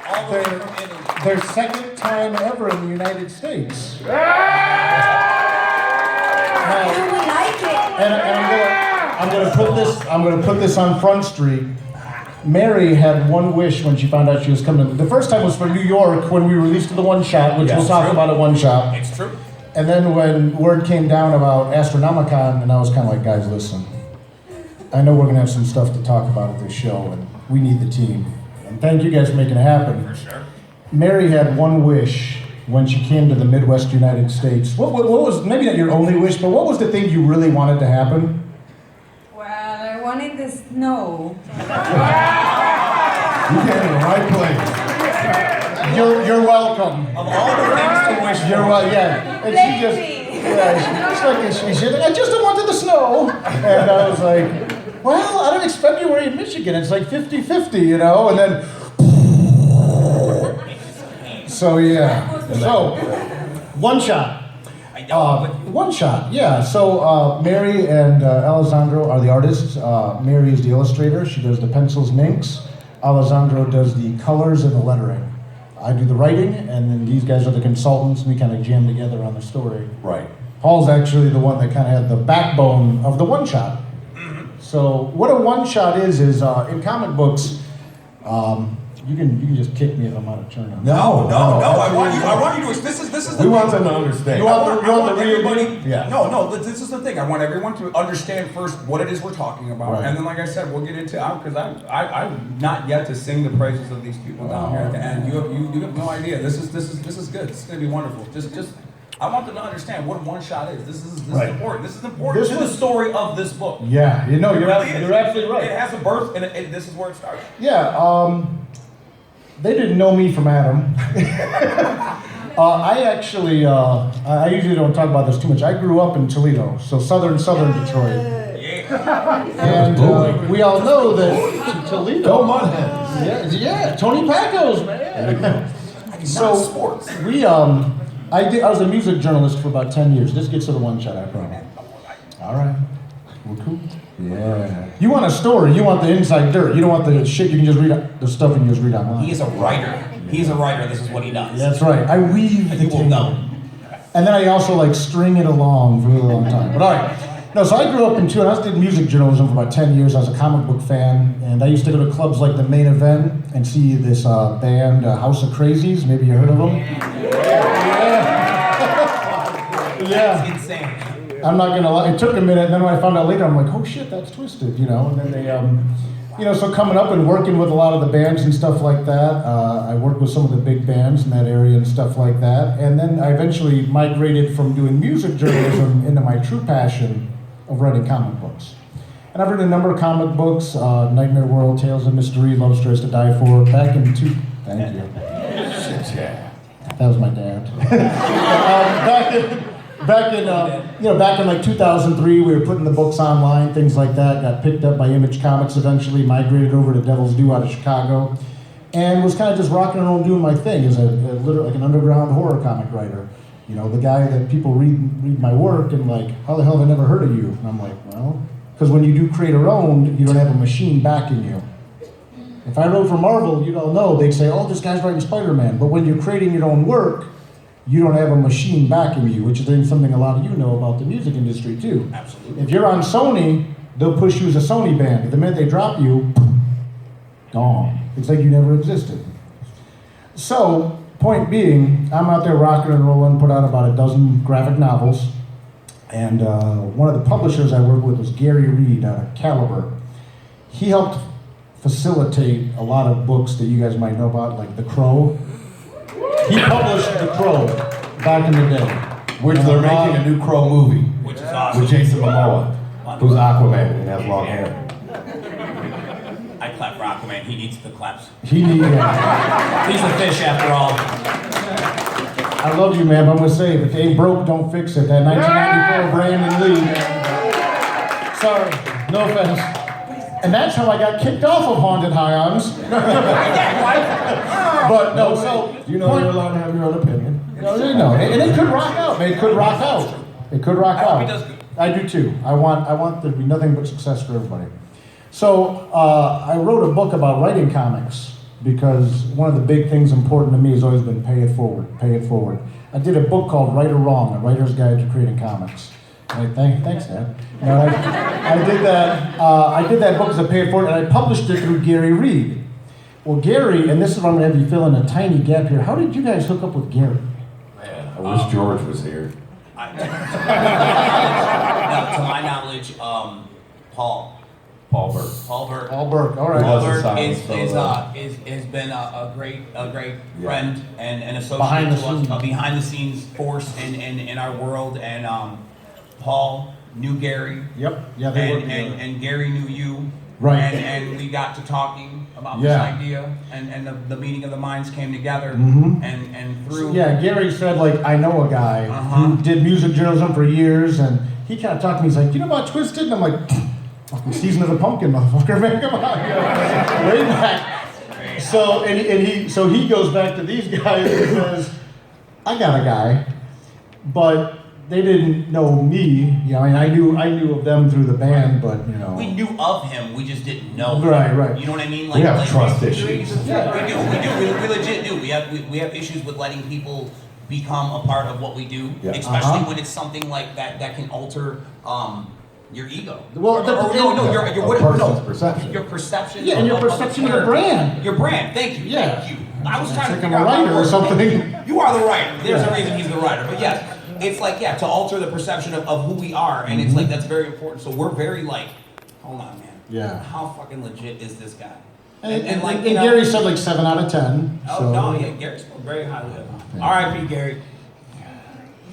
All the way from Italy. Their second time ever in the United States. You will like it. And I'm gonna put this on Front Street. Mary had one wish when she found out she was coming. The first time was for New York when we released the one shot, which we'll talk about at one shot. It's true. And then when word came down about astronomicon, and I was kind of like, guys, listen. I know we're gonna have some stuff to talk about at this show, and we need the team. And thank you guys for making it happen. For sure. Mary had one wish when she came to the Midwest United States. What was, maybe not your only wish, but what was the thing you really wanted to happen? Well, I wanted the snow. You came to the right place. You're welcome. Of all the things to wish for. You're welcome. Yeah. And she just, she said, I just wanted the snow. And I was like, well, I don't expect February in Michigan. It's like 50-50, you know, and then. So yeah. So one shot. One shot. Yeah. So Mary and Alessandro are the artists. Mary is the illustrator. She does the pencils and inks. Alessandro does the colors and the lettering. I do the writing, and then these guys are the consultants, and we kind of jam together on the story. Right. Paul's actually the one that kind of had the backbone of the one shot. So what a one shot is in comic books. You can just kick me if I'm out of turn. No. I want you to. This is the. We want them to understand. You want I want the real everybody. Yeah. No. This is the thing. I want everyone to understand first what it is we're talking about, Right. and then, like I said, we'll get into because I'm not yet to sing the praises of these people down here at the end. You have no idea. This is good. This is gonna be wonderful. Just. I want them to understand what one shot is. This is Right. important. This is important to the story of this book. Yeah, you know, It you're really is. absolutely right. It has a birth, and this is where it starts. Yeah, they didn't know me from Adam. I actually, I usually don't talk about this too much. I grew up in Toledo, so southern Detroit. And we all know that Toledo. Go Mudheads. Yeah, Tony Pacos, man. So sports. I was a music journalist for about 10 years. This gets to the one shot, I promise. All right. We're cool. Yeah. You want a story, you want the inside dirt. You don't want the shit you can just read, the stuff you can just read online. He is a writer. He's a writer. This is what he does. That's right. I weave the You will tape. know. And then I also like string it along for a really long time. But all right. No, so I grew up in I did music journalism for about 10 years. I was a comic book fan, and I used to go to clubs like the Main Event and see this band, House of Crazies. Maybe you heard of them? Yeah. It's insane. I'm not gonna lie, it took a minute, and then when I found out later, I'm like, oh shit, that's Twiztid, you know? And then they, so coming up and working with a lot of the bands and stuff like that, I worked with some of the big bands in that area and stuff like that, and then I eventually migrated from doing music journalism into my true passion of writing comic books. And I've written a number of comic books, Nightmare World, Tales of Mystery, Love Stories to Die For, thank you. Shit, yeah. That was my dad. Back in like 2003, we were putting the books online, things like that. Got picked up by Image Comics eventually, migrated over to Devil's Due out of Chicago, and was kind of just rocking and rolling, doing my thing as like an underground horror comic writer. You know, the guy that people read my work and like, how the hell have I never heard of you? And I'm like, well, because when you do creator-owned, you don't have a machine backing you. If I wrote for Marvel, you'd all know, they'd say, oh, this guy's writing Spider-Man. But when you're creating your own work, you don't have a machine backing you, which is something a lot of you know about the music industry too. Absolutely. If you're on Sony, they'll push you as a Sony band. The minute they drop you, gone. It's like you never existed. So, point being, I'm out there rocking and rolling, put out about a dozen graphic novels. And one of the publishers I worked with was Gary Reed out of Caliber. He helped facilitate a lot of books that you guys might know about, like The Crow. He published The Crow back in the day. Which they're making a new Crow movie. Which is awesome. With Jason Momoa, who's Aquaman and has long hair. I clap for Aquaman. He needs the claps. He needed. He's a fish after all. I love you, man, but I'm gonna say, if it ain't broke, don't fix it. That 1994 Brandon Lee, man. Sorry, no offense. And that's how I got kicked off of Haunted High. But no, so You know you're allowed to have your own opinion. No, and it could rock out, man. It could rock out. It could rock I hope out. he does good. I do too. I want there to be nothing but success for everybody. So I wrote a book about writing comics because one of the big things important to me has always been pay it forward, pay it forward. I did a book called Right or Wrong, A Writer's Guide to Creating Comics. Thanks, Dad. You know, I did that book as a pay it forward, and I published it through Gary Reed. Well, Gary, and this is what I'm going to have you fill in a tiny gap here. How did you guys hook up with Gary? Man, I wish George was here. No, to my knowledge, Paul Burke. Paul Burke. Paul Burke, all right. Paul He was Burke a is science has been a great Yeah. friend and associate Behind the to us, scenes. a behind the scenes force in our world. And Paul knew Gary, Yep, yeah, they worked together. and Gary knew you. Right. And we got to talking about this Yeah. idea, and the meeting of the minds came together, Mhm. and through. Yeah, Gary said, like, I know a guy Uh-huh. who did music journalism for years, and he kind of talked to me. He's like, you know about Twiztid? And I'm like, fucking Season of the Pumpkin, motherfucker, man, come on. You know, way back. So, so he goes back to these guys and says, I got a guy, but they didn't know me. You know, I mean, I knew of them through the band, but, you know. We knew of him, we just didn't know him. Right, right. You know what I mean? We have trust issues. Yeah. We legit do. We have issues with letting people become a part of what we do, Yeah. especially Uh-huh. when it's something like that can alter your ego. Well, A person's perception. Your perception. Yeah, and your perception of your brand. Your brand. Thank you. Yeah. Thank you. I was It's trying to like figure I'm a out how writer to or word something. it. You are the writer. There's Yeah. a reason he's the writer. But yes, it's like, yeah, to alter the perception of who we are, and it's like that's very important. So we're very like, hold on, man. Yeah. How fucking legit is this guy? And like, and you know- Gary said like 7 out of 10. Oh so. no, yeah, Gary spoke very highly of him. R.I.P. Gary.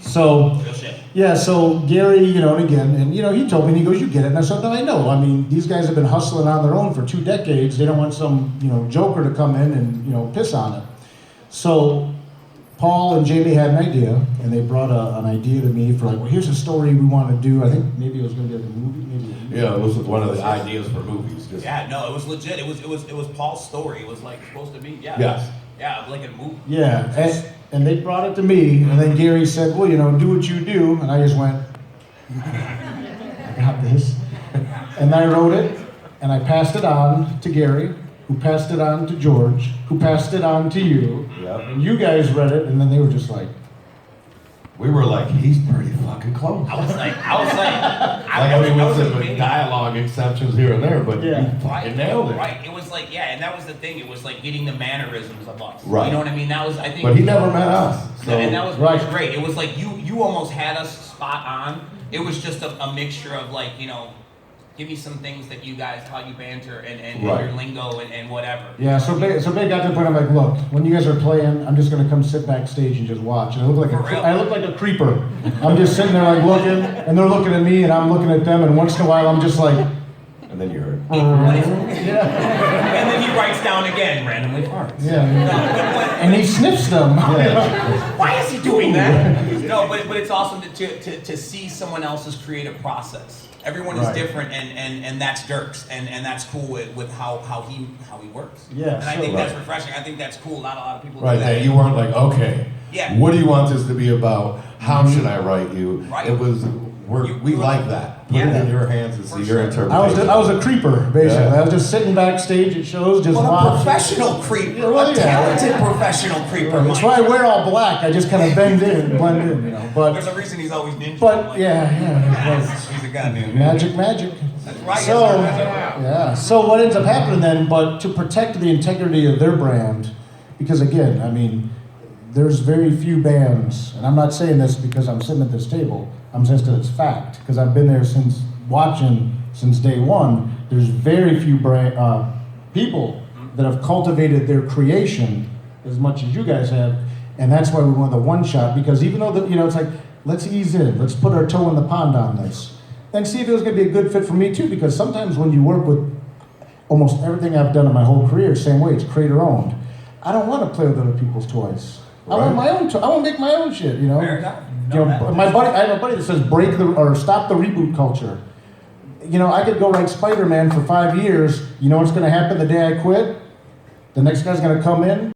So, Real shit. yeah, so Gary, you know, and again, and you know, he told me, and he goes, you get it. And I said, no, I know. I mean, these guys have been hustling on their own for 2 decades. They don't want some, you know, joker to come in and, you know, piss on it. So Paul and Jamie had an idea, and they brought an idea to me for like, well, here's a story we want to do. I think maybe it was going to be like a movie, maybe. Yeah, it was one of the ideas for movies. Just, Yeah, no, it was legit. It was Paul's story. It was like supposed to be. Yeah. Yes. Yeah, like a movie. Yeah, and they brought it to me, and then Gary said, well, you know, do what you do. And I just went, I got this. And I wrote it, and I passed it on to Gary, who passed it on to George, who passed it on to you. Yep. And you guys read it, and then they were just like, We were like, he's pretty fucking close. I was like, I mean, with dialogue exceptions here and there, but Yeah. you fucking nailed it. Right. It was like, yeah, and that was the thing. It was like getting the mannerisms of us. Right. You know what I mean? That was, I think. But he never met us. So. And that was Right. great. It was like you almost had us spot on. It was just a mixture of like, you know, give me some things that you guys, how you banter and Right. your lingo and whatever. yeah, so Big got to the point, I'm like, look, when you guys are playing, I'm just going to come sit backstage and just watch. And I look like For real? I look like a creeper. I'm just sitting there like looking, and they're looking at me, and I'm looking at them, and once in a while I'm just like, And then you heard. yeah. And then he writes down again randomly farts. Yeah. No, And he sniffs them. why is he doing that? No, but it's awesome to see someone else's creative process. Everyone is Right. different, and that's Dirk's, and that's cool with how he works. Yeah, and I so- think that's Right. refreshing. I think that's cool. Not a lot of people Right, do that. that you weren't like, okay, Yeah. what do you want this to be about? How should I write you? Right. It was, we you were like like- that. Put Yeah. it in your hands and For see sure. your interpretation. I was a creeper, basically. Yeah. I was just sitting backstage at shows, just But a watching. professional creeper, Yeah, well, a yeah. talented professional creeper. That's Mike. why I wear all black. I just kind of bend in, blend in, you know. There's But a reason he's always ninja. but yeah. He's a goddamn Magic. That's right. So yes, sir. yeah. So what ends up happening then? But to protect the integrity of their brand, because again, I mean, there's very few bands, and I'm not saying this because I'm sitting at this table. I'm saying it's fact because I've been there watching since day one. There's very few people that have cultivated their creation as much as you guys have, and that's why we want the one shot. Because even though it's like, let's ease in, let's put our toe in the pond on this, and see if it was going to be a good fit for me too. Because sometimes when you work with almost everything I've done in my whole career, same way, it's creator owned. I don't want to play with other people's toys. I want my own. I want to make my own shit. You know. Fair enough. You know, I have a buddy that says stop the reboot culture. You know, I could go write Spider-Man for 5 years. You know what's going to happen the day I quit? The next guy's going to come in.